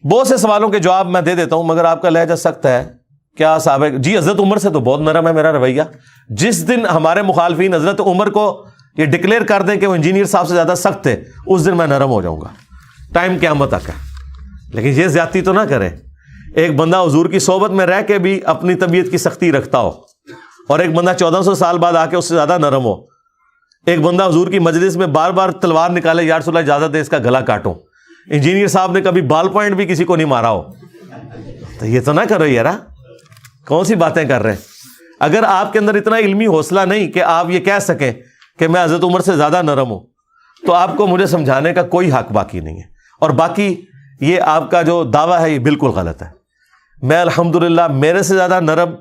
بہت سے سوالوں کے جواب میں دے دیتا ہوں مگر آپ کا لہجہ سخت ہے. کیا صاحب ہے جی؟ حضرت عمر سے تو بہت نرم ہے میرا رویہ. جس دن ہمارے مخالفین حضرت عمر کو یہ ڈکلیئر کر دیں کہ وہ انجینئر صاحب سے زیادہ سخت تھے, اس دن میں نرم ہو جاؤں گا, ٹائم قیامت تک ہے. لیکن یہ زیادتی تو نہ کریں. ایک بندہ حضور کی صحبت میں رہ کے بھی اپنی طبیعت کی سختی رکھتا ہو, اور ایک بندہ 1400 سال بعد آ کے اس سے زیادہ نرم ہو. ایک بندہ حضور کی مجلس میں بار بار تلوار نکالے, یا رسول اللہ اجازت دے اس کا گلا کاٹوں. انجینئر صاحب نے کبھی بال پوائنٹ بھی کسی کو نہیں مارا ہو. تو یہ تو نہ کرو یار, کون سی باتیں کر رہے ہیں. اگر آپ کے اندر اتنا علمی حوصلہ نہیں کہ آپ یہ کہہ سکیں کہ میں حضرت عمر سے زیادہ نرم ہوں, تو آپ کو مجھے سمجھانے کا کوئی حق باقی نہیں ہے. اور باقی یہ آپ کا جو دعویٰ ہے یہ بالکل غلط ہے. میں الحمدللہ میرے سے زیادہ نرم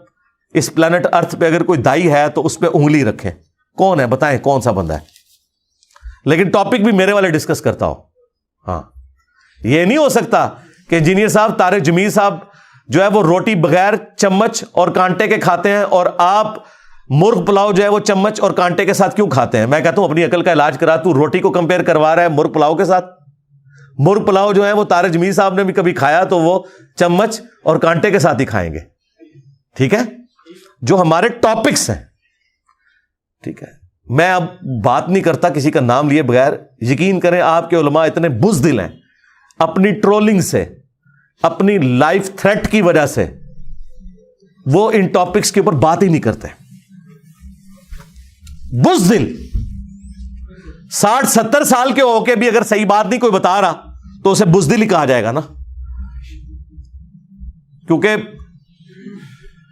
اس پلانٹ ارتھ پہ اگر کوئی دائی ہے تو اس پہ انگلی رکھیں. کون ہے بتائیں, کون سا بندہ ہے؟ لیکن ٹاپک بھی میرے والے ڈسکس کرتا ہو. ہاں, یہ نہیں ہو سکتا کہ انجینئر صاحب طارق جمیل صاحب جو ہے وہ روٹی بغیر چمچ اور کانٹے کے کھاتے ہیں, اور آپ مرغ پلاؤ جو ہے وہ چمچ اور کانٹے کے ساتھ کیوں کھاتے ہیں. میں کہتا ہوں اپنی عقل کا علاج کرا, تو روٹی کو کمپیئر کروا رہا ہے مرغ پلاؤ کے ساتھ. مرغ پلاؤ جو ہے وہ طارق جمیل صاحب نے بھی کبھی کھایا تو وہ چمچ اور کانٹے کے ساتھ ہی کھائیں گے. ٹھیک ہے, جو ہمارے ٹاپکس ہیں. ٹھیک ہے, میں اب بات نہیں کرتا کسی کا نام لیے بغیر. یقین کریں آپ کے علماء اتنے بزدل ہیں, اپنی ٹرولنگ سے, اپنی لائف تھریٹ کی وجہ سے وہ ان ٹاپکس کے اوپر بات ہی نہیں کرتے. بزدل 60-70 سال کے ہو کے بھی اگر صحیح بات نہیں کوئی بتا رہا تو اسے بزدل ہی کہا جائے گا نا. کیونکہ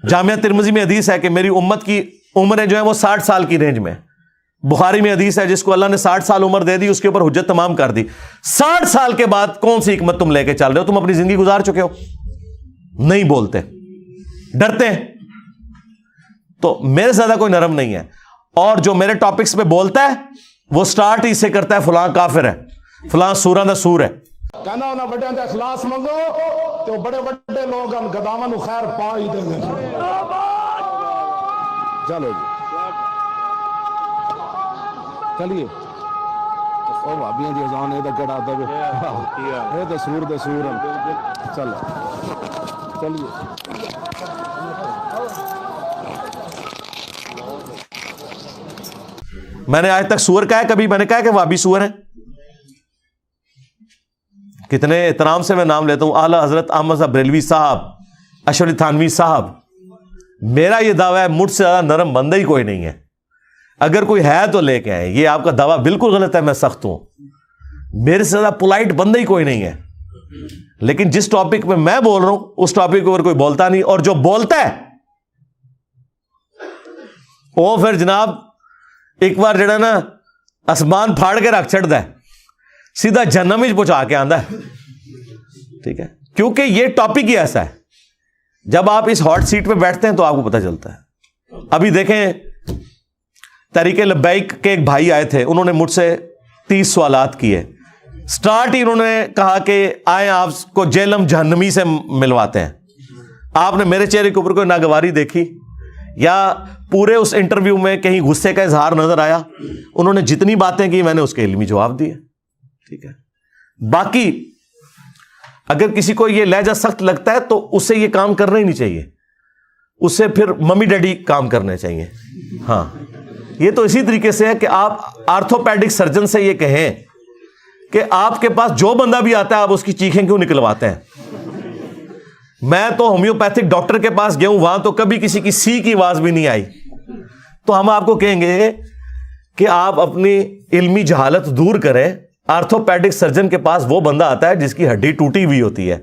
جامعہ ترمذی میں حدیث ہے کہ میری امت کی عمریں جو ہیں وہ 60 سال کی رینج میں. بخاری میں حدیث ہے جس کو اللہ نے 60 سال عمر دے دی اس کے اوپر حجت تمام کر دی. 60 سال کے بعد کون سی حکمت تم لے کے چل رہے ہو؟ تم اپنی زندگی گزار چکے ہو, نہیں بولتے, ڈرتے ہیں. تو میرے سے زیادہ کوئی نرم نہیں ہے. اور جو میرے ٹاپکس پہ بولتا ہے وہ سٹارٹ ہی سے کرتا ہے فلاں کافر ہے, فلاں سوراں دا سور ہے. کہنا ہونا بڑے دا اخلاص منگو تو بڑے بڑے لوگ ہم گداواں نو خیر پا ہی دیں گے. چلو جی چلیے او بھابیاں دی اذان اے تے کڑا دے اے تے سور چلو چلیے. میں نے آج تک سور کہا ہے کبھی؟ میں نے کہا کہ وہابی سور ہیں. کتنے احترام سے میں نام لیتا ہوں, اعلیٰ حضرت احمد صاحب بریلوی صاحب, اشرف تھانوی صاحب. میرا یہ دعویٰ ہے مجھ سے زیادہ نرم بندہ ہی کوئی نہیں ہے. اگر کوئی ہے تو لے کے آئے. یہ آپ کا دعویٰ بالکل غلط ہے, میں سخت ہوں. میرے سے زیادہ پولائٹ بندہ ہی کوئی نہیں ہے. لیکن جس ٹاپک پہ میں بول رہا ہوں اس ٹاپک کے اوپر کوئی بولتا نہیں, اور جو بولتا ہے وہ پھر جناب ایک بار جڑا نا آسمان پھاڑ کے رکھ چڑھتا ہے, سیدھا جہنم ہی پہنچا کے آندا ہے. ٹھیک ہے, کیونکہ یہ ٹاپک ہی ایسا ہے. جب آپ اس ہاٹ سیٹ پہ بیٹھتے ہیں تو آپ کو پتہ چلتا ہے. ابھی دیکھیں تحریک لبیک کے ایک بھائی آئے تھے, انہوں نے مجھ سے 30 سوالات کیے. سٹارٹ ہی انہوں نے کہا کہ آئیں آپ کو جہنم جہنمی سے ملواتے ہیں. آپ نے میرے چہرے کے اوپر کوئی ناگواری دیکھی یا پورے اس انٹرویو میں کہیں غصے کا اظہار نظر آیا؟ انہوں نے جتنی باتیں کی میں نے اس کے علمی جواب دیے. ٹھیک ہے, باقی اگر کسی کو یہ لہجہ سخت لگتا ہے تو اسے یہ کام کرنا ہی نہیں چاہیے, اسے پھر ممی ڈیڈی کام کرنے چاہیے. ہاں, یہ تو اسی طریقے سے ہے کہ آپ آرتھوپیڈک سرجن سے یہ کہیں کہ آپ کے پاس جو بندہ بھی آتا ہے آپ اس کی چیخیں کیوں نکلواتے ہیں. میں تو ہومیوپیتھک ڈاکٹر کے پاس گیا ہوں, وہاں تو کبھی کسی کی سی کی آواز بھی نہیں آئی. تو ہم آپ کو کہیں گے کہ آپ اپنی علمی جہالت دور کریں. آرتھوپیڈک سرجن کے پاس وہ بندہ آتا ہے جس کی ہڈی ٹوٹی ہوئی ہوتی ہے,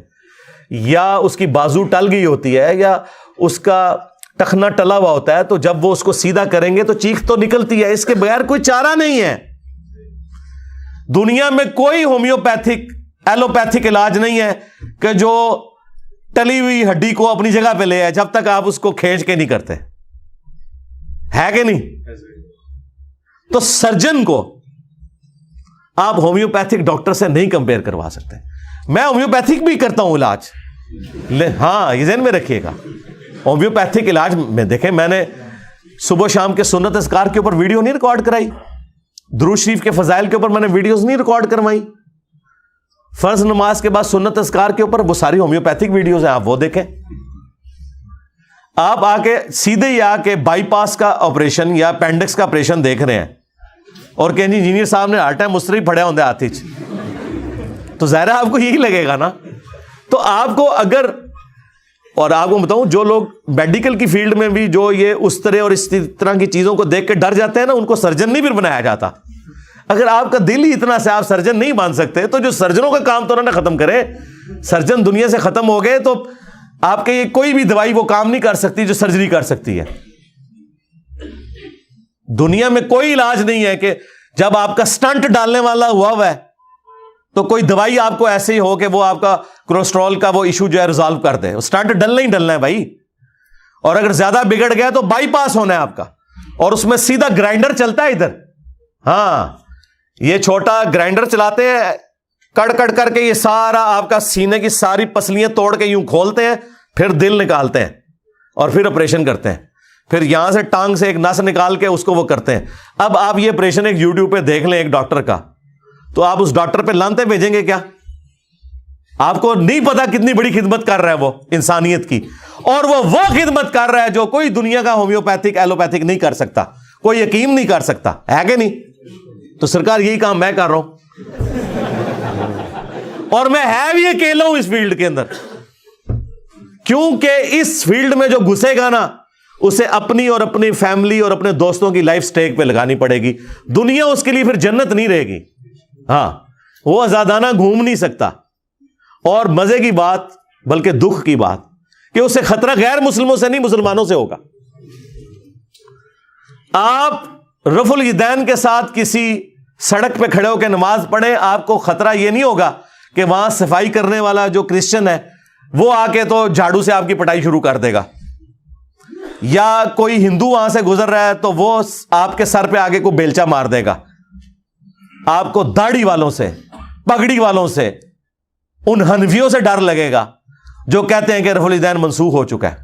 یا اس کی بازو ٹل گئی ہوتی ہے, یا اس کا ٹخنا ٹلا ہوا ہوتا ہے. تو جب وہ اس کو سیدھا کریں گے تو چیخ تو نکلتی ہے, اس کے بغیر کوئی چارہ نہیں ہے. دنیا میں کوئی ہومیوپیتھک ایلوپیتھک علاج نہیں ہے کہ جو ٹلی ہوئی ہڈی کو اپنی جگہ پہ لے آئے جب تک آپ اس کو کھینچ کے نہیں کرتے. ہے کہ نہیں؟ تو سرجن کو آپ ہومیوپیتھک ڈاکٹر سے نہیں کمپیئر کروا سکتے. میں ہومیوپیتھک بھی کرتا ہوں علاج, ہاں یہ ذہن میں رکھیے گا. ہومیوپیتھک علاج میں دیکھیں, میں نے صبح شام کے سنت اذکار کے اوپر ویڈیو نہیں ریکارڈ کرائی, درود شریف کے فضائل کے اوپر میں نے ویڈیوز نہیں ریکارڈ کروائی, فرض نماز کے بعد سنت اذکار کے اوپر وہ ساری ہومیوپیتھک ویڈیوز ہیں, آپ وہ دیکھیں. آپ آ کے سیدھے ہی آ کے بائی پاس کا آپریشن یا اپینڈکس کا آپریشن دیکھ رہے ہیں اور کہ انجینئر صاحب نے ہر ٹائم مستری پڑے ہوندے ہاتھ وچ, تو ظاہر ہے آپ کو یہی لگے گا نا. تو آپ کو اگر, اور آپ کو بتاؤں جو لوگ میڈیکل کی فیلڈ میں بھی جو یہ اس طرح اور اس طرح کی چیزوں کو دیکھ کے ڈر جاتے ہیں نا, ان کو سرجن نہیں پھر بنایا جاتا. اگر آپ کا دل ہی اتنا سے آپ سرجن نہیں بن سکتے تو جو سرجنوں کا کام تو انہوں نے ختم کرے. سرجن دنیا سے ختم ہو گئے تو آپ کے یہ کوئی بھی دوائی وہ کام نہیں کر سکتی جو سرجری کر سکتی ہے. دنیا میں کوئی علاج نہیں ہے کہ جب آپ کا سٹنٹ ڈالنے والا ہوا ہے تو کوئی دوائی آپ کو ایسے ہی ہو کہ وہ آپ کا کولیسٹرول کا وہ ایشو جو ہے ریزالو کر دے. سٹنٹ ڈلنا ہی ڈلنا ہے بھائی. اور اگر زیادہ بگڑ گیا تو بائی پاس ہونا ہے آپ کا, اور اس میں سیدھا گرائنڈر چلتا ہے ادھر. ہاں, یہ چھوٹا گرائنڈر چلاتے ہیں, کٹ کٹ کر کے یہ سارا آپ کا سینے کی ساری پسلیاں توڑ کے یوں کھولتے ہیں, پھر دل نکالتے ہیں اور پھر آپریشن کرتے ہیں. پھر یہاں سے ٹانگ سے ایک نس نکال کے اس کو وہ کرتے ہیں. اب آپ یہ آپریشن ایک یوٹیوب پہ دیکھ لیں ایک ڈاکٹر کا, تو آپ اس ڈاکٹر پہ لانتے بھیجیں گے کیا؟ آپ کو نہیں پتا کتنی بڑی خدمت کر رہا ہے وہ انسانیت کی, اور وہ خدمت کر رہا ہے جو کوئی دنیا کا ہومیوپیتھک ایلوپیتھک نہیں کر سکتا, کوئی حکیم نہیں کر سکتا ہے کہ نہیں؟ تو سرکار یہی کام میں کر رہا ہوں, اور میں ہے بھی اکیلا ہوں اس فیلڈ کے اندر, کیونکہ اس فیلڈ میں جو گھسے گا نا اسے اپنی اور اپنی فیملی اور اپنے دوستوں کی لائف سٹیک پہ لگانی پڑے گی. دنیا اس کے لیے پھر جنت نہیں رہے گی. ہاں, وہ آزادانہ گھوم نہیں سکتا. اور مزے کی بات بلکہ دکھ کی بات کہ اسے خطرہ غیر مسلموں سے نہیں مسلمانوں سے ہوگا. آپ رفع الیدین کے ساتھ کسی سڑک پہ کھڑے ہو کے نماز پڑھیں, آپ کو خطرہ یہ نہیں ہوگا کہ وہاں صفائی کرنے والا جو کرسچن ہے وہ آ کے تو جھاڑو سے آپ کی پٹائی شروع کر دے گا, یا کوئی ہندو وہاں سے گزر رہا ہے تو وہ آپ کے سر پہ آگے کو بیلچا مار دے گا. آپ کو داڑھی والوں سے, پگڑی والوں سے, ان حنفیوں سے ڈر لگے گا جو کہتے ہیں کہ رفع الیدین منسوخ ہو چکا ہے.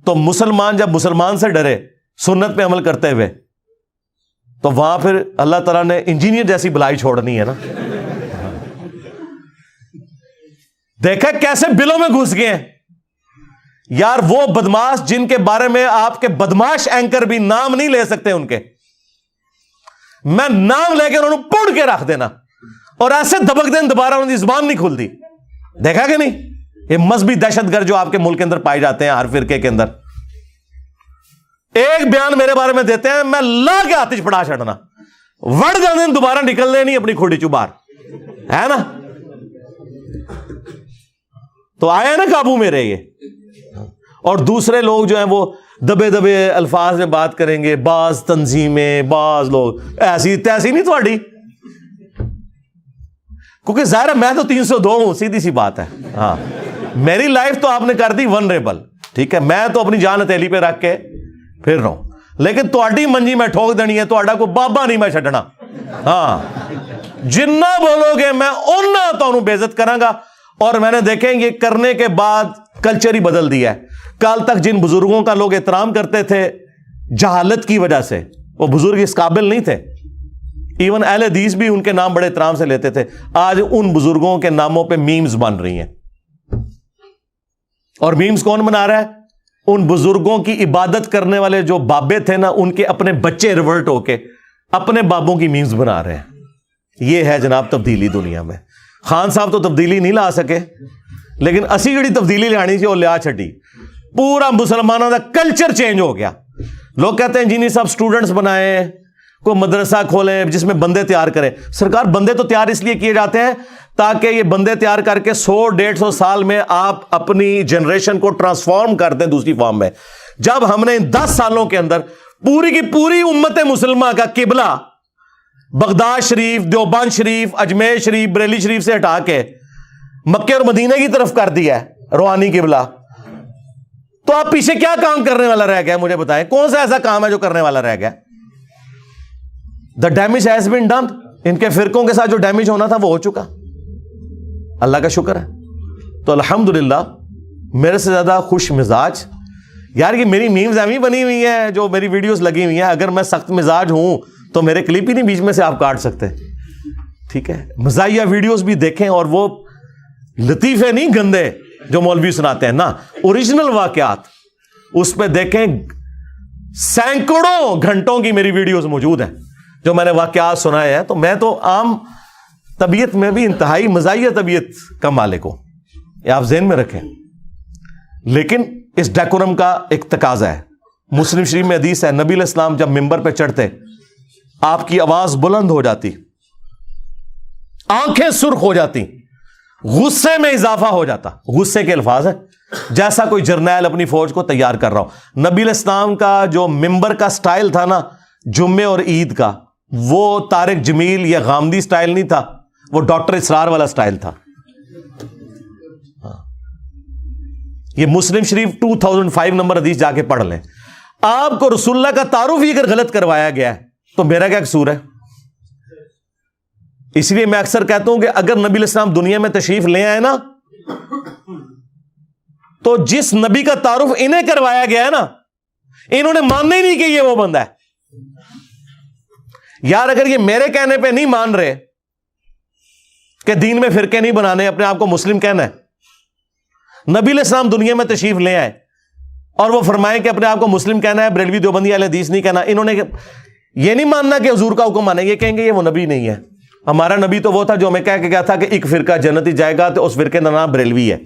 تو مسلمان جب مسلمان سے ڈرے سنت پہ عمل کرتے ہوئے, تو وہاں پھر اللہ تعالیٰ نے انجینئر جیسی بلائی چھوڑنی ہے نا. دیکھا کیسے بلوں میں گھس گئے ہیں یار. وہ بدماش جن کے بارے میں آپ کے بدماش اینکر بھی نام نہیں لے سکتے ان کے, میں نام لے کے انہوں نے پڑ کے رکھ دینا اور ایسے دبک دیں دوبارہ ان کی زبان نہیں کھلتی. دیکھا کہ نہیں؟ یہ مذہبی دہشت گرد جو آپ کے ملک کے اندر پائے جاتے ہیں ہر فرقے کے اندر, ایک بیان میرے بارے میں دیتے ہیں میں لا کے آتش پڑا چھڑنا, وڑ جانے دوبارہ نکلنے نہیں اپنی کھوڑی چبار, ہے نا؟ تو آیا نا قابو میں رہے یہ. اور دوسرے لوگ جو ہیں وہ دبے دبے الفاظ میں بات کریں گے, بعض تنظیمیں, بعض لوگ ایسی تیسی نہیں تھوڑی, کیونکہ ظاہر ہے میں تو 302 ہوں, سیدھی سی بات ہے. ہاں, میری لائف تو آپ نے کر دی ونریبل, ٹھیک ہے, میں تو اپنی جان ہتھیلی پہ رکھ کے پھر رہا ہوں, لیکن تہاڈی منجی میں ٹھوک دینی ہے, تہاڈا کوئی بابا نہیں میں چھڈنا. ہاں, جنہ بولو گے میں اُنہ تانوں بے عزت کراں گا. اور میں نے دیکھیں یہ کرنے کے بعد کلچر ہی بدل دیا ہے. کل تک جن بزرگوں کا لوگ احترام کرتے تھے جہالت کی وجہ سے, وہ بزرگ اس قابل نہیں تھے, ایون اہل حدیث بھی ان کے نام بڑے احترام سے لیتے تھے. آج ان بزرگوں کے ناموں پہ میمز بن رہی ہیں, اور میمز کون بنا رہا ہے؟ ان بزرگوں کی عبادت کرنے والے جو بابے تھے نا, ان کے اپنے بچے ریورٹ ہو کے اپنے بابوں کی میمز بنا رہے ہیں. یہ ہے جناب تبدیلی دنیا میں. خان صاحب تو تبدیلی نہیں لا سکے, لیکن اسی جڑی تبدیلی لانی سی وہ لیا چھڈی. پورا مسلمانوں کا کلچر چینج ہو گیا. لوگ کہتے ہیں انجینئر صاحب سٹوڈنٹس بنائیں, کوئی مدرسہ کھولیں جس میں بندے تیار کریں. سرکار بندے تو تیار اس لیے کیے جاتے ہیں تاکہ یہ بندے تیار کر کے 100-150 سال میں آپ اپنی جنریشن کو ٹرانسفارم کر دیں دوسری فارم میں. جب ہم نے 10 سالوں کے اندر پوری کی پوری امت مسلمہ کا قبلہ بغداد شریف, دیوبند شریف, اجمیر شریف, بریلی شریف سے ہٹا کے مکے اور مدینے کی طرف کر دیا ہے روحانی قبلہ, تو آپ پیچھے کیا کام کرنے والا رہ گیا؟ مجھے بتائیں کون سا ایسا کام ہے جو کرنے والا رہ گیا؟ The damage has been done. ان کے فرقوں کے ساتھ جو ڈیمیج ہونا تھا وہ ہو چکا, اللہ کا شکر ہے. تو الحمدللہ میرے سے زیادہ خوش مزاج یار یہ میری میمز ایویں بنی ہوئی ہیں, جو میری ویڈیوز لگی ہوئی ہیں. اگر میں سخت مزاج ہوں تو میرے کلپ ہی نہیں بیچ میں سے آپ کاٹ سکتے. ٹھیک ہے, مزاحیہ ویڈیوز بھی دیکھیں, اور وہ لطیفے نہیں گندے جو مولوی سناتے ہیں نا, اوریجنل واقعات اس پہ دیکھیں. سینکڑوں گھنٹوں کی میری ویڈیوز موجود ہیں جو میں نے واقعات سنائے ہیں. تو میں تو عام طبیعت میں بھی انتہائی مزاحیہ طبیعت کا مالک ہوں, یہ آپ ذہن میں رکھیں. لیکن اس ڈیکورم کا ایک تقاضا ہے. مسلم شریف میں حدیث ہے, نبی علیہ السلام جب ممبر پہ چڑھتے آپ کی آواز بلند ہو جاتی, آنکھیں سرخ ہو جاتی, غصے میں اضافہ ہو جاتا. غصے کے الفاظ ہیں, جیسا کوئی جرنیل اپنی فوج کو تیار کر رہا ہو. نبی علیہ السلام کا جو ممبر کا سٹائل تھا نا جمعے اور عید کا, وہ طارق جمیل یا غامدی سٹائل نہیں تھا, وہ ڈاکٹر اسرار والا سٹائل تھا. یہ مسلم شریف 2005 نمبر حدیث جا کے پڑھ لیں. آپ کو رسول اللہ کا تعارف ہی اگر غلط کروایا گیا ہے تو میرا کیا قصور ہے؟ اس لیے میں اکثر کہتا ہوں کہ اگر نبی علیہ السلام دنیا میں تشریف لے آئے نا, تو جس نبی کا تعارف انہیں کروایا گیا ہے نا, انہوں نے ماننا ہی نہیں کہ یہ وہ بندہ ہے. یار اگر یہ میرے کہنے پہ نہیں مان رہے کہ دین میں فرقے نہیں بنانے, اپنے آپ کو مسلم کہنا ہے, نبی علیہ السلام دنیا میں تشریف لے آئے اور وہ فرمائے کہ اپنے آپ کو مسلم کہنا ہے, بریلوی دیوبندی اہل حدیث نہیں کہنا, انہوں نے یہ نہیں ماننا کہ حضور کا حکم مانے, یہ کہیں گے یہ وہ نبی نہیں ہے. ہمارا نبی تو وہ تھا جو ہمیں کہہ کے گیا تھا کہ ایک فرقہ جنتی جائے گا, تو اس فرقے کا نام بریلوی ہے.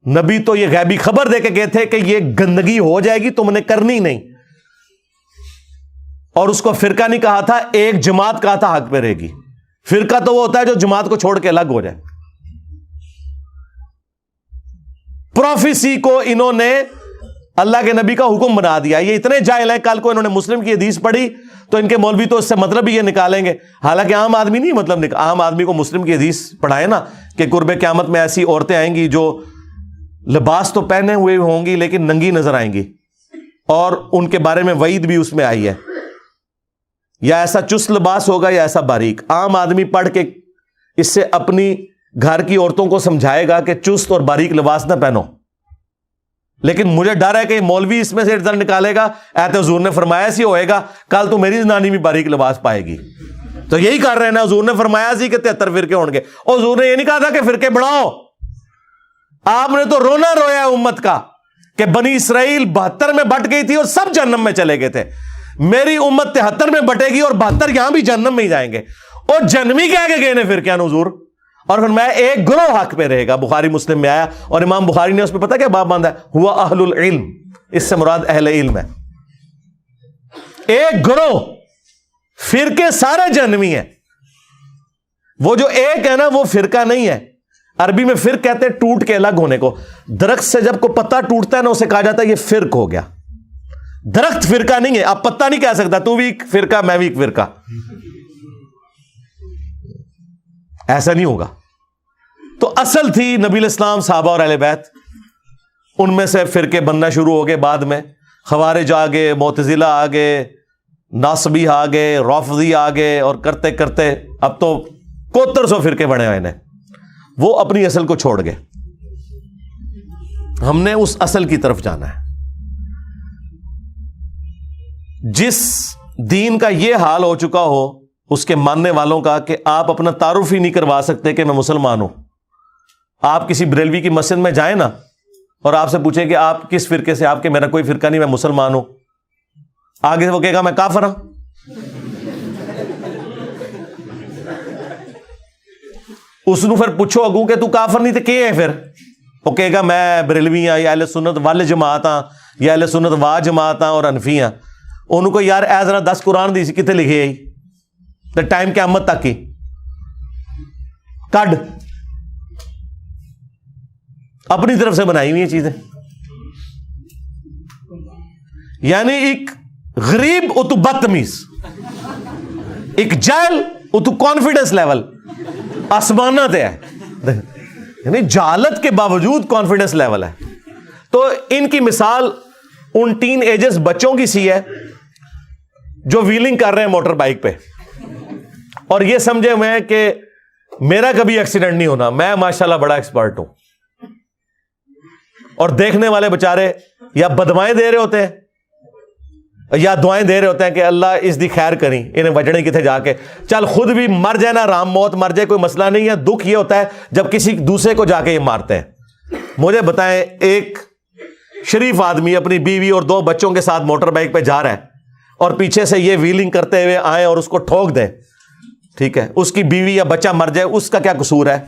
نبی تو یہ غیبی خبر دے کے گئے تھے کہ یہ گندگی ہو جائے گی, تم نے کرنی نہیں. اور اس کو فرقہ نہیں کہا تھا, ایک جماعت کہا تھا حق پہ رہے گی. فرقہ تو وہ ہوتا ہے جو جماعت کو چھوڑ کے الگ ہو جائے. پروفیسی کو انہوں نے اللہ کے نبی کا حکم بنا دیا. یہ اتنے جاہل ہیں, کل کو انہوں نے مسلم کی حدیث پڑھی تو ان کے مولوی تو اس سے مطلب ہی یہ نکالیں گے. حالانکہ عام آدمی نہیں مطلب عام آدمی کو مسلم کی حدیث پڑھائے نا کہ قرب قیامت میں ایسی عورتیں آئیں گی جو لباس تو پہنے ہوئے ہوں گی لیکن ننگی نظر آئیں گی, اور ان کے بارے میں وعید بھی اس میں آئی ہے, یا ایسا چست لباس ہوگا یا ایسا باریک. عام آدمی پڑھ کے اس سے اپنی گھر کی عورتوں کو سمجھائے گا کہ چست اور باریک لباس نہ پہنو, لیکن مجھے ڈر ہے کہ مولوی اس میں سے رزلٹ نکالے گا, ایت حضور نے فرمایا سی ہوئے گا, کل تو میری زنانی بھی باریک لباس پائے گی. تو یہی کر رہے ہیں نا, حضور نے فرمایا سی کہ 73 فرقے ہوں گے, اور حضور نے یہ نہیں کہا تھا کہ فرقے بڑھاؤ. آپ نے تو رونا رویا امت کا کہ بنی اسرائیل 72 میں بٹ گئی تھی اور سب جہنم میں چلے گئے تھے. میری امت 73 میں بٹے گی اور 72 یہاں بھی جہنم میں ہی جائیں گے. اور جنمی کہہ کے گئے نے فرقے حضور, اور پھر میں ایک گروہ حق پہ رہے گا. بخاری مسلم میں آیا, اور امام بخاری نے اس پہ پتہ کیا باب باندھا ہے, ہوا اہل العلم, اس سے مراد اہل علم ہے. ایک گروہ, فرقے سارے جہنمی ہیں. وہ جو ایک ہے نا وہ فرقہ نہیں ہے. عربی میں فرق کہتے ہیں ٹوٹ کے الگ ہونے کو. درخت سے جب کوئی پتا ٹوٹتا ہے نا اسے کہا جاتا ہے یہ فرق ہو گیا. درخت فرقہ نہیں ہے. آپ پتا نہیں کہہ سکتا تو بھی ایک فرقہ میں بھی ایک فرقہ, ایسا نہیں ہوگا. تو اصل تھی نبی علیہ السلام, صحابہ اور اہل بیت, ان میں سے فرقے بننا شروع ہو گئے. بعد میں خوارج آ گئے, معتزلہ آ گئے, ناصبی آ گئے, رافضی آ گئے, اور کرتے کرتے اب تو 7100 فرقے بنے ہوئے ہیں. وہ اپنی اصل کو چھوڑ گئے. ہم نے اس اصل کی طرف جانا ہے. جس دین کا یہ حال ہو چکا ہو اس کے ماننے والوں کا کہ آپ اپنا تعارف ہی نہیں کروا سکتے کہ میں مسلمان ہوں. آپ کسی بریلوی کی مسجد میں جائیں نا اور آپ سے پوچھیں کہ آپ کس فرقے سے, آپ کے میرا کوئی فرقہ نہیں, میں مسلمان ہوں. آگے سے وہ کہے گا میں کافر ہوں. اس نو پھر پوچھو اگوں کہ تو کافر نہیں تو کیا ہے, پھر وہ کہے گا میں بریلوی ہاں, یا اہل سنت وال جماعت ہاں, یا اہل سنت وا جماعت ہاں, اور حنفی ہاں. انہوں کو یار اے ذرا 10 قرآن دی سی کتے لکھے آئی تو ٹائم قیامت تک کی کڈ اپنی طرف سے بنائی ہوئی چیزیں. یعنی ایک غریب او تو بدتمیز, ایک جاہل او تو کانفیڈنس لیول آسمانہ تے ہے, یعنی جہالت کے باوجود کانفیڈنس لیول ہے. تو ان کی مثال ان ٹین ایجز بچوں کی سی ہے جو ویلنگ کر رہے ہیں موٹر بائک پہ, اور یہ سمجھے ہوئے ہیں کہ میرا کبھی ایکسیڈنٹ نہیں ہونا, میں ماشاءاللہ بڑا ایکسپرٹ ہوں. اور دیکھنے والے بےچارے یا بدوائیں دے رہے ہوتے ہیں یا دعائیں دے رہے ہوتے ہیں کہ اللہ اس دی خیر کریں، انہیں وجڑیں کتنے جا کے، چل خود بھی مر جائے نا، رام موت مر جائے، کوئی مسئلہ نہیں ہے، دکھ یہ ہوتا ہے جب کسی دوسرے کو جا کے یہ مارتے ہیں۔ مجھے بتائیں، ایک شریف آدمی اپنی بیوی اور 2 بچوں کے ساتھ موٹر بائک پہ جا رہا ہے اور پیچھے سے یہ ویلنگ کرتے ہوئے آئیں اور اس کو ٹھوک دیں، ٹھیک ہے، اس کی بیوی یا بچہ مر جائے، اس کا کیا قصور ہے؟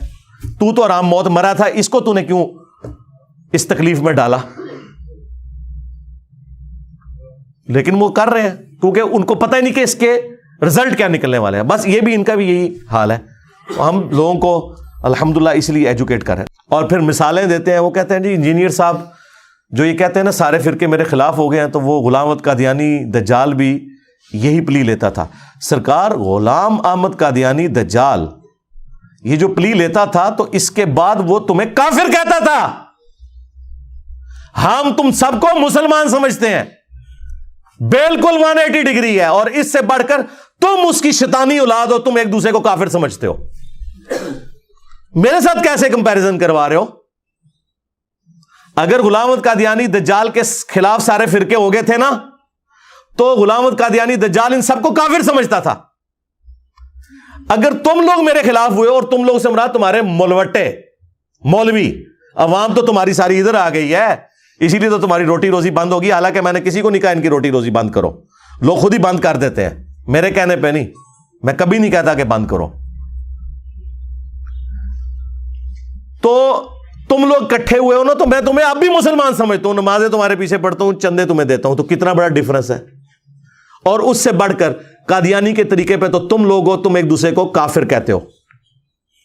تو رام موت مرا تھا، اس کو تو نے کیوں اس تکلیف میں ڈالا؟ لیکن وہ کر رہے ہیں کیونکہ ان کو پتہ ہی نہیں کہ اس کے رزلٹ کیا نکلنے والے ہیں۔ بس یہ بھی ان کا بھی یہی حال ہے۔ ہم لوگوں کو الحمدللہ اس لیے ایجوکیٹ کر رہے ہیں، اور پھر مثالیں دیتے ہیں۔ وہ کہتے ہیں جی انجینئر صاحب جو یہ کہتے ہیں نا سارے فرقے میرے خلاف ہو گئے ہیں، تو وہ غلام احمد قادیانی دجال بھی یہی پلی لیتا تھا۔ سرکار، غلام احمد قادیانی دجال یہ جو پلی لیتا تھا تو اس کے بعد وہ تمہیں کافر کہتا تھا۔ ہم تم سب کو مسلمان سمجھتے ہیں، بالکل 180 ڈگری ہے، اور اس سے بڑھ کر تم اس کی شیطانی اولاد ہو، تم ایک دوسرے کو کافر سمجھتے ہو۔ میرے ساتھ کیسے کمپیریزن کروا رہے ہو؟ اگر غلام احمد قادیانی دجال کے خلاف سارے فرقے ہو گئے تھے نا، تو غلام احمد قادیانی دجال ان سب کو کافر سمجھتا تھا۔ اگر تم لوگ میرے خلاف ہوئے، اور تم لوگ سے مراد تمہارے مولوٹے مولوی، عوام تو تمہاری ساری ادھر آ گئی ہے، اسی لیے تو تمہاری روٹی روزی بند ہوگی۔ حالانکہ میں نے کسی کو نہیں کہا ان کی روٹی روزی بند کرو، لوگ خود ہی بند کر دیتے ہیں، میرے کہنے پہ نہیں، میں کبھی نہیں کہتا کہ بند کرو۔ تو تم لوگ کٹھے ہوئے ہو نا، تو میں تمہیں اب بھی مسلمان سمجھتا ہوں، نمازیں تمہارے پیچھے پڑھتا ہوں، چندے تمہیں دیتا ہوں، تو کتنا بڑا ڈفرنس ہے۔ اور اس سے بڑھ کر قادیانی کے طریقے پہ تو تم لوگ ہو، تم ایک دوسرے کو کافر کہتے ہو۔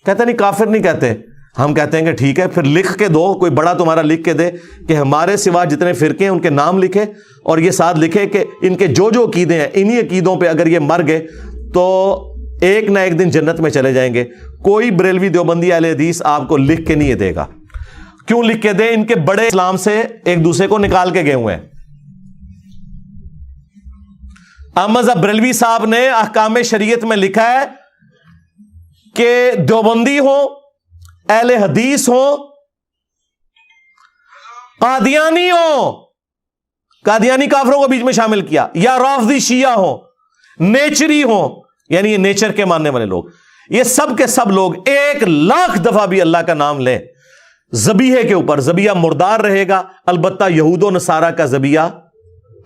کہتے نہیں، کافر نہیں کہتے، ہم کہتے ہیں کہ ٹھیک ہے پھر لکھ کے دو، کوئی بڑا تمہارا لکھ کے دے کہ ہمارے سوا جتنے فرقے ہیں ان کے نام لکھے، اور یہ ساتھ لکھے کہ ان کے جو جو عقیدے ہیں انہی عقیدوں پہ اگر یہ مر گئے تو ایک نہ ایک دن جنت میں چلے جائیں گے۔ کوئی بریلوی دیوبندی اہل حدیث آپ کو لکھ کے نہیں دے گا۔ کیوں لکھ کے دے؟ ان کے بڑے اسلام سے ایک دوسرے کو نکال کے گئے ہوئے ہیں۔ احمد بریلوی صاحب نے احکام شریعت میں لکھا ہے کہ دیوبندی ہو، اہل حدیث ہو، قادیانی ہو، قادیانی کافروں کو بیچ میں شامل کیا، یا رافضی شیعہ ہو، نیچری ہو، یعنی یہ نیچر کے ماننے والے لوگ، یہ سب کے سب لوگ 1,00,000 دفعہ بھی اللہ کا نام لیں ذبیحے کے اوپر، ذبیحہ مردار رہے گا، البتہ یہود و نصارہ کا ذبیحہ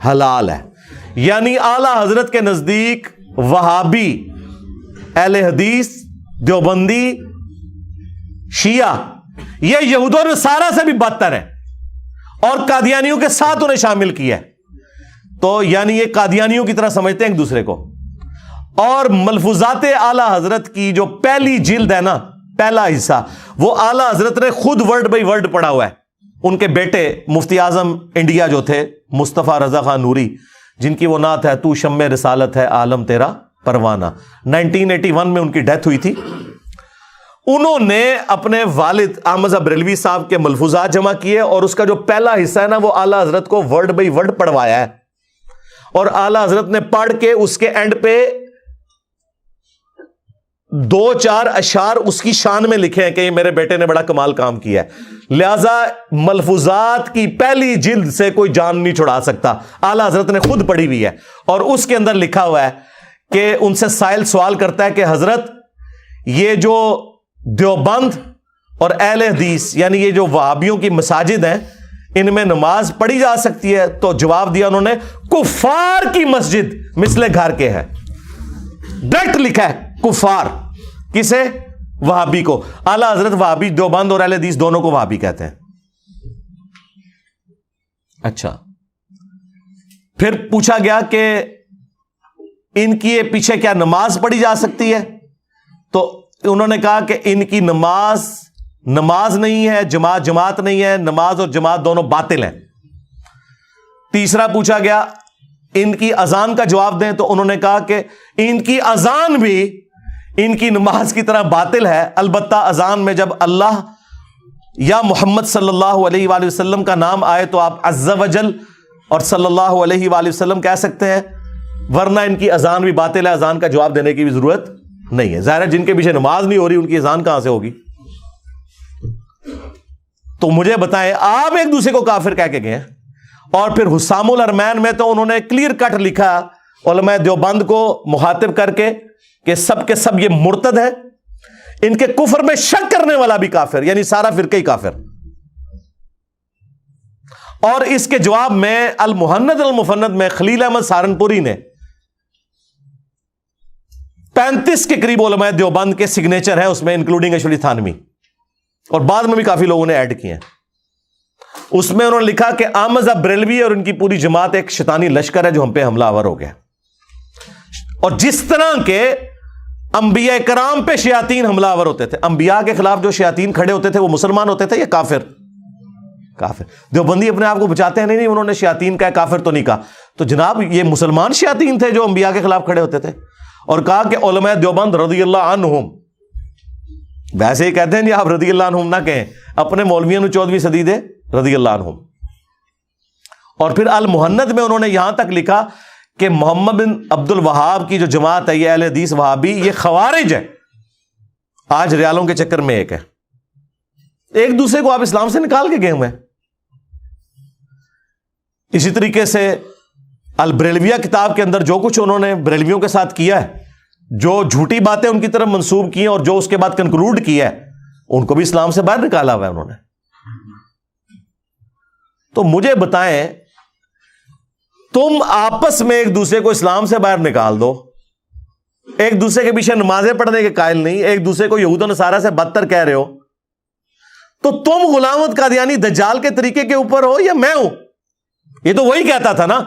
حلال ہے۔ یعنی اعلی حضرت کے نزدیک وہابی، اہل حدیث، دیوبندی، شیعہ یہ یہود و نصارہ سے بھی بدتر ہے، اور قادیانیوں کے ساتھ انہیں شامل کیا ہے۔ تو یعنی یہ قادیانیوں کی طرح سمجھتے ہیں ایک دوسرے کو۔ اور ملفوظات اعلی حضرت کی جو پہلی جلد ہے نا، پہلا حصہ، وہ اعلی حضرت نے خود ورڈ بائی ورڈ پڑھا ہوا ہے۔ ان کے بیٹے مفتی اعظم انڈیا جو تھے مصطفیٰ رضا خان نوری، جن کی وہ نعت ہے تو شمع رسالت ہے عالم تیرا پروانہ، 1981 میں ان کی ڈیتھ ہوئی تھی۔ انہوں نے اپنے والد احمد بریلوی صاحب کے ملفوظات جمع کیے، اور اس کا جو پہلا حصہ ہے نا وہ اعلی حضرت کو ورڈ بائی ورڈ پڑھوایا ہے، اور اعلی حضرت نے پڑھ کے اس کے اینڈ پہ 2-4 اشعار اس کی شان میں لکھے ہیں کہ یہ میرے بیٹے نے بڑا کمال کام کیا ہے۔ لہذا ملفوظات کی پہلی جلد سے کوئی جان نہیں چھڑا سکتا، اعلی حضرت نے خود پڑھی ہوئی ہے، اور اس کے اندر لکھا ہوا ہے کہ ان سے سائل سوال کرتا ہے کہ حضرت یہ جو دیوبند اور اہل حدیث یعنی یہ جو وہابیوں کی مساجد ہیں ان میں نماز پڑھی جا سکتی ہے؟ تو جواب دیا انہوں نے، کفار کی مسجد مثل گھر کے ہے۔ ڈائریکٹ لکھا ہے کفار، کسے؟ وہابی کو۔ اعلی حضرت وہابی، دیوبند اور اہل حدیث دونوں کو وہابی کہتے ہیں۔ اچھا، پھر پوچھا گیا کہ ان کی پیچھے کیا نماز پڑھی جا سکتی ہے؟ تو انہوں نے کہا کہ ان کی نماز نہیں ہے، جماعت نہیں ہے، نماز اور جماعت دونوں باطل ہیں۔ تیسرا پوچھا گیا ان کی اذان کا جواب دیں، تو انہوں نے کہا کہ ان کی اذان بھی ان کی نماز کی طرح باطل ہے، البتہ اذان میں جب اللہ یا محمد صلی اللہ علیہ وآلہ وسلم کا نام آئے تو آپ عز وجل اور صلی اللہ علیہ وآلہ وسلم کہہ سکتے ہیں، ورنہ ان کی اذان بھی باطل ہے، اذان کا جواب دینے کی بھی ضرورت نہیں ہے۔ ظاہر ہے جن کے پیچھے نماز نہیں ہو رہی ان کی اذان کہاں سے ہوگی؟ تو مجھے بتائیں، آپ ایک دوسرے کو کافر کہہ کے گئے ہیں، اور پھر حسام الارمین میں تو انہوں نے کلیئر کٹ لکھا علماء دیوبند کو مخاطب کر کے سب یہ مرتد ہے، ان کے کفر میں شک کرنے والا بھی کافر، یعنی سارا فرقہ ہی کافر۔ اور اس کے جواب میں المہند المفند میں خلیل احمد سہارنپوری نے 35 کے قریب علماء دیوبند کے سگنیچر ہیں اس میں، انکلوڈنگ اشرف تھانوی، اور بعد میں بھی کافی لوگوں نے ایڈ کیے ہیں۔ اس میں انہوں نے لکھا کہ احمد بریلوی اور ان کی پوری جماعت ایک شیطانی لشکر ہے جو ہم پہ حملہ آور ہو گیا، اور جس طرح کے انبیاء کرام پہ شیاطین حملہ آور ہوتے تھے، انبیاء کے خلاف جو شیاطین کھڑے ہوتے تھے وہ مسلمان ہوتے تھے یا کافر؟ کافر۔ دیوبندی اپنے آپ کو بچاتے ہیں، نہیں انہوں نے شیاطین کہا، کافر تو نہیں کہا۔ تو جناب یہ مسلمان شیاطین تھے جو انبیاء کے خلاف کھڑے ہوتے تھے، اور کہا کہ علماء دیوبند رضی اللہ عنہم، ویسے ہی کہتے ہیں جی آپ رضی اللہ عنہم نہ کہیں، اپنے مولویوں نے 14ویں صدی دے رضی اللہ عنہم۔ اور پھر المہند میں انہوں نے یہاں تک لکھا کہ محمد بن عبد الوہاب کی جو جماعت ہے یہ اہل حدیث وہابی، یہ خوارج ہے، آج ریالوں کے چکر میں ایک ہے، ایک دوسرے کو آپ اسلام سے نکال کے گئے ہوئے ہیں۔ اسی طریقے سے البریلویہ کتاب کے اندر جو کچھ انہوں نے بریلویوں کے ساتھ کیا ہے، جو جھوٹی باتیں ان کی طرف منسوب کی ہیں اور جو اس کے بعد کنکلوڈ کیا ہے، ان کو بھی اسلام سے باہر نکالا ہوا ہے انہوں نے۔ تو مجھے بتائیں، تم آپس میں ایک دوسرے کو اسلام سے باہر نکال دو، ایک دوسرے کے پیچھے نمازیں پڑھنے کے قائل نہیں، ایک دوسرے کو یہود و نصارہ سے بدتر کہہ رہے ہو، تو تم غلام احمد قادیانی دجال کے طریقے کے اوپر ہو یا میں ہوں؟ یہ تو وہی کہتا تھا نا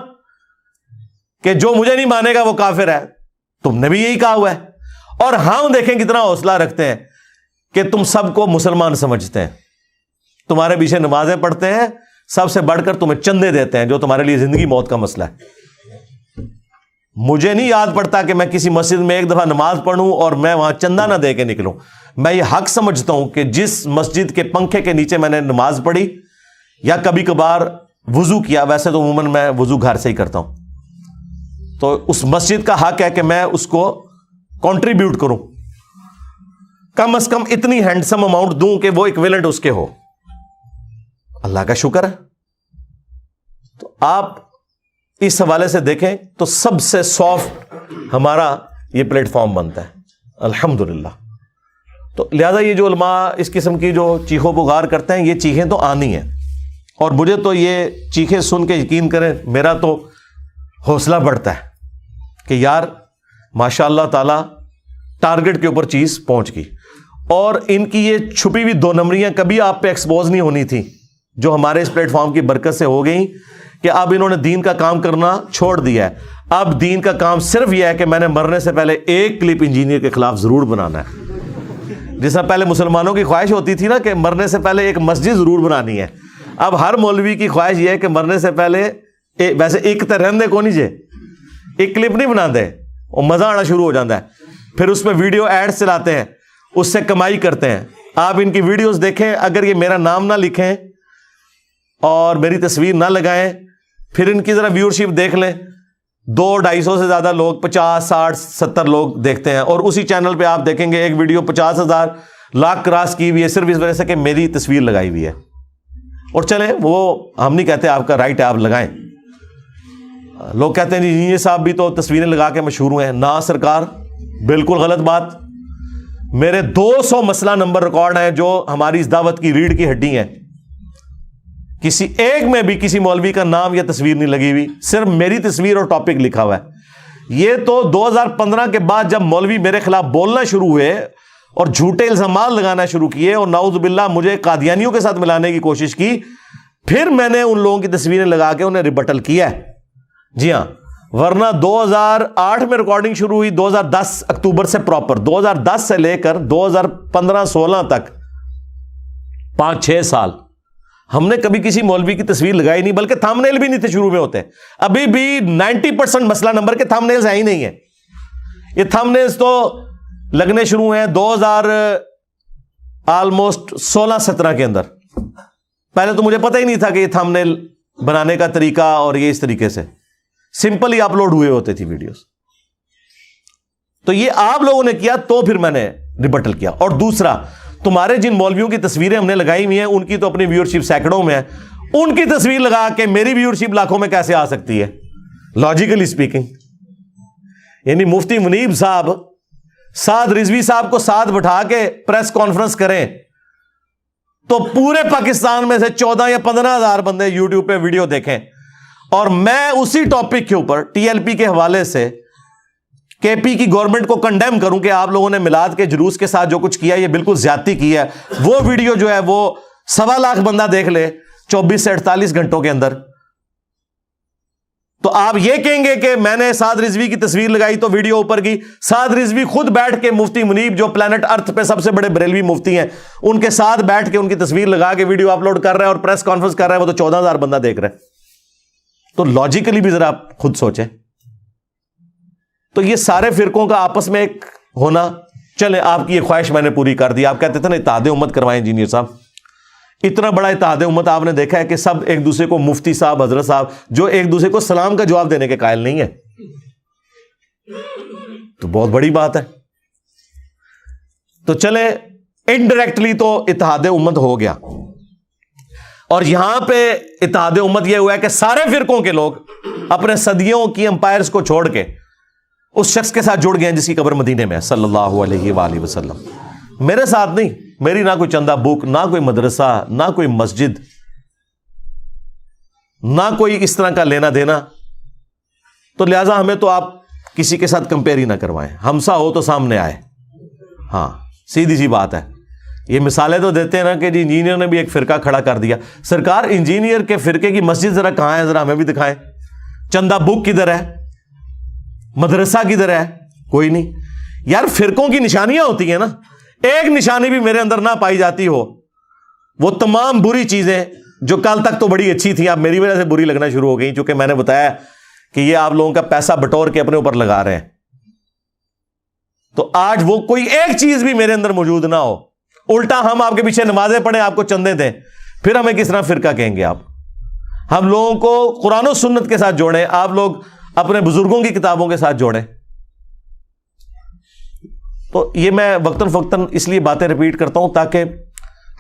کہ جو مجھے نہیں مانے گا وہ کافر ہے، تم نے بھی یہی کہا ہوا ہے، اور ہم دیکھیں کتنا حوصلہ رکھتے ہیں کہ تم سب کو مسلمان سمجھتے ہیں، تمہارے پیچھے نمازیں پڑھتے ہیں، سب سے بڑھ کر تمہیں چندے دیتے ہیں جو تمہارے لیے زندگی موت کا مسئلہ ہے۔ مجھے نہیں یاد پڑتا کہ میں کسی مسجد میں ایک دفعہ نماز پڑھوں اور میں وہاں چندہ نہ دے کے نکلوں۔ میں یہ حق سمجھتا ہوں کہ جس مسجد کے پنکھے کے نیچے میں نے نماز پڑھی یا کبھی کبھار وضو کیا، ویسے تو عموماً میں وضو گھر سے ہی کرتا ہوں، تو اس مسجد کا حق ہے کہ میں اس کو کنٹریبیوٹ کروں، کم از کم اتنی ہینڈسم اماؤنٹ دوں کہ وہ ایکویلنٹ اس کے ہو۔ اللہ کا شکر ہے۔ تو آپ اس حوالے سے دیکھیں تو سب سے سافٹ ہمارا یہ پلیٹ فارم بنتا ہے الحمدللہ۔ تو لہذا یہ جو علماء اس قسم کی جو چیخوں پکار کرتے ہیں، یہ چیخیں تو آنی ہیں، اور مجھے تو یہ چیخیں سن کے یقین کریں میرا تو حوصلہ بڑھتا ہے کہ یار ماشاء اللہ تعالی ٹارگٹ کے اوپر چیز پہنچ گئی، اور ان کی یہ چھپی ہوئی دو نمبریاں کبھی آپ پہ ایکسپوز نہیں ہونی تھی، جو ہمارے اس پلیٹ فارم کی برکت سے ہو گئی کہ اب انہوں نے دین کا کام کرنا چھوڑ دیا ہے۔ اب دین کا کام صرف یہ ہے کہ میں نے مرنے سے پہلے ایک کلپ انجینئر کے خلاف ضرور بنانا ہے، جس طرح پہلے مسلمانوں کی خواہش ہوتی تھی نا کہ مرنے سے پہلے ایک مسجد ضرور بنانی ہے، اب ہر مولوی کی خواہش یہ ہے کہ مرنے سے پہلے ویسے ایک تو رہندے کو نہیں جے ایک کلپ نہیں بنا دے، وہ مزہ آنا شروع ہو جاتا ہے، پھر اس میں ویڈیو ایڈز چلاتے ہیں، اس سے کمائی کرتے ہیں۔ آپ ان کی ویڈیوز دیکھیں، اگر یہ میرا نام نہ لکھیں اور میری تصویر نہ لگائیں، پھر ان کی ذرا ویورشپ دیکھ لیں، 200-250 سے زیادہ لوگ 50, 60, 70 لوگ دیکھتے ہیں، اور اسی چینل پہ آپ دیکھیں گے ایک ویڈیو 50,000 لاکھ کراس کی ہوئی ہے صرف اس وجہ سے کہ میری تصویر لگائی ہوئی ہے۔ اور چلیں وہ ہم نہیں کہتے آپ کا رائٹ ہے آپ لگائیں، لوگ کہتے ہیں جی یہ صاحب بھی تو تصویریں لگا کے مشہور ہوئے ہیں، نہ سرکار، بالکل غلط بات۔ میرے 200 مسئلہ نمبر ریکارڈ ہیں جو ہماری اس دعوت کی ریڑھ کی ہڈی ہیں، کسی ایک میں بھی کسی مولوی کا نام یا تصویر نہیں لگی ہوئی، صرف میری تصویر اور ٹاپک لکھا ہوا ہے۔ یہ تو 2015 کے بعد جب مولوی میرے خلاف بولنا شروع ہوئے اور جھوٹے الزامات لگانا شروع کیے اور نعوذ باللہ مجھے قادیانیوں کے ساتھ ملانے کی کوشش کی، پھر میں نے ان لوگوں کی تصویریں لگا کے انہیں ریبٹل کیا ہے۔ جی ہاں، ورنہ 2008 میں ریکارڈنگ شروع ہوئی، 2010 اکتوبر سے پراپر 2010 سے لے کر 2015-16 تک 5-6 سال ہم نے کبھی کسی مولوی کی تصویر لگائی نہیں، بلکہ تھمبنیل بھی نہیں تھے شروع میں ہوتے، ابھی بھی 90% مسئلہ نمبر کے تھمبنیلز ہی نہیں ہیں۔ یہ تھمبنیلز تو لگنے شروع ہیں 2016-17 کے اندر، پہلے تو مجھے پتہ ہی نہیں تھا کہ یہ تھمبنیل بنانے کا طریقہ، اور یہ اس طریقے سے سمپل ہی اپلوڈ ہوئے ہوتے تھی ویڈیوز۔ تو یہ آپ لوگوں نے کیا تو پھر میں نے ریبٹل کیا۔ اور دوسرا، تمہارے جن مولویوں کی تصویریں ہم نے لگائی ہوئی ہیں ان کی تو اپنی ویورشپ سینکڑوں میں ہے، ان کی تصویر لگا کے میری ویورشپ لاکھوں میں کیسے آ سکتی ہے لاجیکلی اسپیکنگ؟ یعنی مفتی منیب صاحب سعد رضوی صاحب کو ساتھ بٹھا کے پریس کانفرنس کریں تو پورے پاکستان میں سے 14 یا 15,000 بندے یوٹیوب پہ ویڈیو دیکھیں، اور میں اسی ٹاپک کے اوپر ٹی ایل پی کے حوالے سے کے پی کی گورنمنٹ کو کنڈیم کروں کہ آپ لوگوں نے میلاد کے جلوس کے ساتھ جو کچھ کیا یہ بالکل زیادتی کی ہے، وہ ویڈیو جو ہے وہ 1.25 لاکھ بندہ دیکھ لے 24 سے 48 گھنٹوں کے اندر، تو آپ یہ کہیں گے کہ میں نے سعد رضوی کی تصویر لگائی تو ویڈیو اوپر کی؟ سعد رضوی خود بیٹھ کے مفتی منیب جو پلانٹ ارتھ پہ سب سے بڑے بریلوی مفتی ہیں ان کے ساتھ بیٹھ کے ان کی تصویر لگا کے ویڈیو اپلوڈ کر رہا ہے اور پریس کانفرنس کر رہا ہے، وہ تو 14,000 بندہ دیکھ رہا ہے۔ تو لاجیکلی بھی ذرا آپ خود سوچیں۔ تو یہ سارے فرقوں کا آپس میں ایک ہونا، چلے آپ کی یہ خواہش میں نے پوری کر دی۔ آپ کہتے تھے نا اتحاد امت کروائیں انجینئر صاحب، اتنا بڑا اتحاد امت آپ نے دیکھا ہے کہ سب ایک دوسرے کو مفتی صاحب حضرت صاحب جو ایک دوسرے کو سلام کا جواب دینے کے قائل نہیں ہے، تو بہت بڑی بات ہے۔ تو چلے انڈائریکٹلی تو اتحاد امت ہو گیا، اور یہاں پہ اتحاد امت یہ ہوا ہے کہ سارے فرقوں کے لوگ اپنے صدیوں کی امپائرز کو چھوڑ کے اس شخص کے ساتھ جڑ گئے ہیں جس کی قبر مدینے میں ہے صلی اللہ علیہ وآلہ وسلم۔ میرے ساتھ نہیں، میری نہ کوئی چندہ بک، نہ کوئی مدرسہ، نہ کوئی مسجد، نہ کوئی اس طرح کا لینا دینا، تو لہٰذا ہمیں تو آپ کسی کے ساتھ کمپیئر ہی نہ کروائیں، ہمسا ہو تو سامنے آئے۔ ہاں سیدھی سی بات ہے۔ یہ مثالیں تو دیتے ہیں نا کہ جی انجینئر نے بھی ایک فرقہ کھڑا کر دیا۔ سرکار انجینئر کے فرقے کی مسجد ذرا کہاں ہے، ذرا ہمیں بھی دکھائیں۔ چندہ بک کدھر ہے، مدرسہ کدھر ہے؟ کوئی نہیں۔ یار فرقوں کی نشانیاں ہوتی ہیں نا، ایک نشانی بھی میرے اندر نہ پائی جاتی ہو، وہ تمام بری چیزیں جو کل تک تو بڑی اچھی تھیں اب میری وجہ سے بری لگنا شروع ہو گئی، چونکہ میں نے بتایا کہ یہ آپ لوگوں کا پیسہ بٹور کے اپنے اوپر لگا رہے ہیں۔ تو آج وہ کوئی ایک چیز بھی میرے اندر موجود نہ ہو، الٹا ہم آپ کے پیچھے نمازیں پڑھیں، آپ کو چندے دیں، پھر ہمیں کس طرح فرقہ کہیں گے آپ؟ ہم لوگوں کو قرآن و سنت کے ساتھ جوڑیں، آپ لوگ اپنے بزرگوں کی کتابوں کے ساتھ جوڑیں۔ تو یہ میں وقتاً فوقتاً اس لیے باتیں ریپیٹ کرتا ہوں تاکہ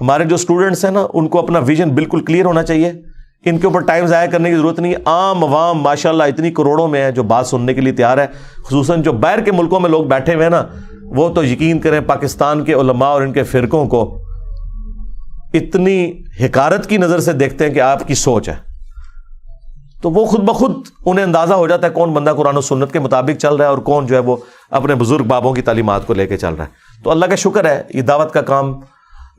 ہمارے جو اسٹوڈنٹس ہیں نا ان کو اپنا ویژن بالکل کلیئر ہونا چاہیے، ان کے اوپر ٹائم ضائع کرنے کی ضرورت نہیں ہے۔ عام عوام ماشاءاللہ اتنی کروڑوں میں ہے جو بات سننے کے لیے تیار ہے، خصوصاً جو باہر کے ملکوں میں لوگ بیٹھے ہوئے ہیں نا، وہ تو یقین کریں پاکستان کے علماء اور ان کے فرقوں کو اتنی حقارت کی نظر سے دیکھتے ہیں کہ آپ کی سوچ ہے، تو وہ خود بخود انہیں اندازہ ہو جاتا ہے کون بندہ قرآن و سنت کے مطابق چل رہا ہے اور کون جو ہے وہ اپنے بزرگ بابوں کی تعلیمات کو لے کے چل رہا ہے۔ تو اللہ کا شکر ہے یہ دعوت کا کام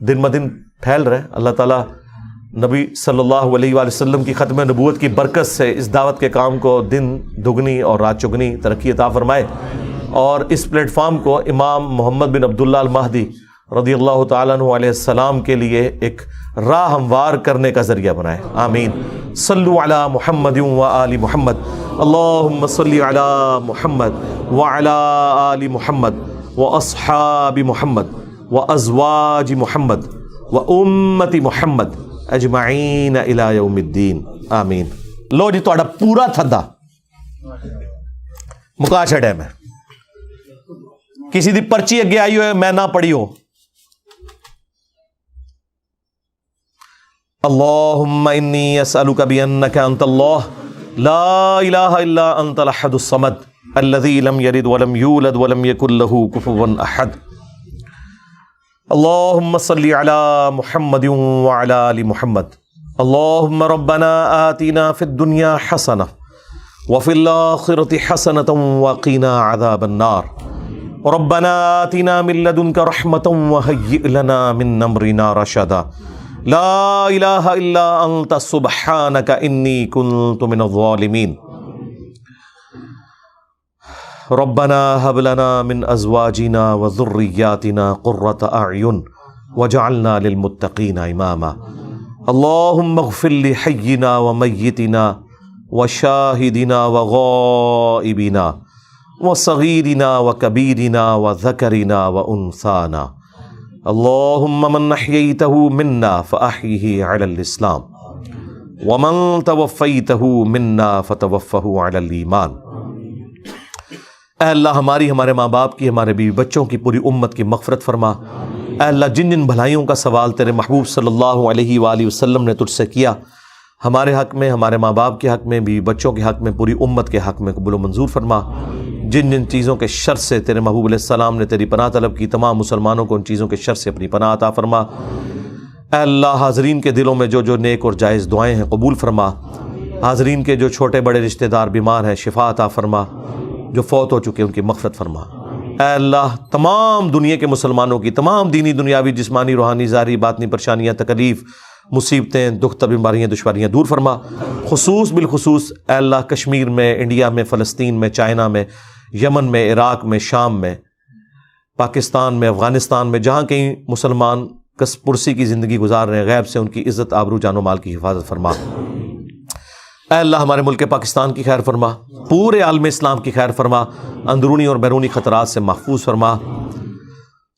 دن بدن پھیل رہا ہے۔ اللہ تعالیٰ نبی صلی اللہ علیہ وآلہ وسلم کی ختم نبوت کی برکت سے اس دعوت کے کام کو دن دگنی اور رات چگنی ترقی عطا فرمائے، اور اس پلیٹ فارم کو امام محمد بن عبداللہ المہدی رضی اللہ تعالیٰ عنہ علیہ السلام کے لیے ایک راہ ہموار کرنے کا ذریعہ بنائے۔ آمین۔ صلو علی محمد و آل محمد، اللہم صلی علی محمد وعلی آل محمد واصحاب محمد وازواج محمد وامت محمد اجمعین الی یوم الدین، آمین۔ لو جی تہاڈا پورا تھدا مکا چھڑے میں، کسی دی پرچی اگے آئی ہوئے میں نہ پڑھی ہو۔ اللہم انی اسألک بانک انت اللہ لا الہ الا انت الاحد الصمد الذی لم یلد ولم یولد ولم یکن لہ کفوا احد۔ اللہم صلی علی محمد وعلی آل محمد۔ اللہم ربنا آتنا فی الدنیا حسنہ وفی الآخرۃ حسنۃ وقنا عذاب النار۔ ربنا آتنا من لدنک رحمۃ وہیئ لنا من امرنا رشدا۔ لا الہ الا انت سبحانک انی کنت من الظالمین۔ ربنا هب لنا من ازواجنا وذریاتنا قرۃ اعین واجعلنا للمتقین اماما۔ اللہم اغفر لحینا ومیتنا وشاہدنا وغائبنا وصغیرنا وکبیرنا وذکرنا وانثانا۔ اللہم من احییتہ منا فاحیہ علی الاسلام ومن توفیتہ منا فتوفہ علی الایمان۔ اے اللہ ہماری، ہمارے ماں باپ کی، ہمارے بیوی بچوں کی، پوری امت کی مغفرت فرما۔ اے اللہ جن جن بھلائیوں کا سوال تیرے محبوب صلی اللہ علیہ وآلہ وسلم نے تجھ سے کیا، ہمارے حق میں، ہمارے ماں باپ کے حق میں، بیوی بچوں کے حق میں، پوری امت کے حق میں قبول و منظور فرما۔ جن جن چیزوں کے شر سے تیرے محبوب علیہ السلام نے تیری پناہ طلب کی، تمام مسلمانوں کو ان چیزوں کے شر سے اپنی پناہ عطا فرما۔ اے اللہ، حاضرین کے دلوں میں جو جو نیک اور جائز دعائیں ہیں قبول فرما۔ حاضرین کے جو چھوٹے بڑے رشتہ دار بیمار ہیں شفا عطا فرما، جو فوت ہو چکے ان کی مغفرت فرما۔ اے اللہ، تمام دنیا کے مسلمانوں کی تمام دینی دنیاوی جسمانی روحانی ظاہری باطنی پریشانیاں تکلیف مصیبتیں دکھ بیماریاں دشواریاں دور فرما۔ بالخصوص اے اللہ کشمیر میں، انڈیا میں، فلسطین میں، چائنا میں، یمن میں، عراق میں، شام میں، پاکستان میں، افغانستان میں، جہاں کہیں مسلمان کس پرسی کی زندگی گزار رہے ہیں، غیب سے ان کی عزت آبرو جان و مال کی حفاظت فرما۔ اے اللہ ہمارے ملک پاکستان کی خیر فرما، پورے عالم اسلام کی خیر فرما، اندرونی اور بیرونی خطرات سے محفوظ فرما۔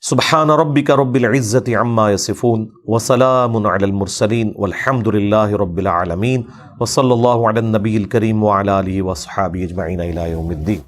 سبحان ربک رب العزت عما یصفون وسلام علی المرسلین والحمد للہ رب العالمین وصلی اللہ علی النبی الکریم وعلی آلہ وصحابہ اجمعین الی یوم الدین۔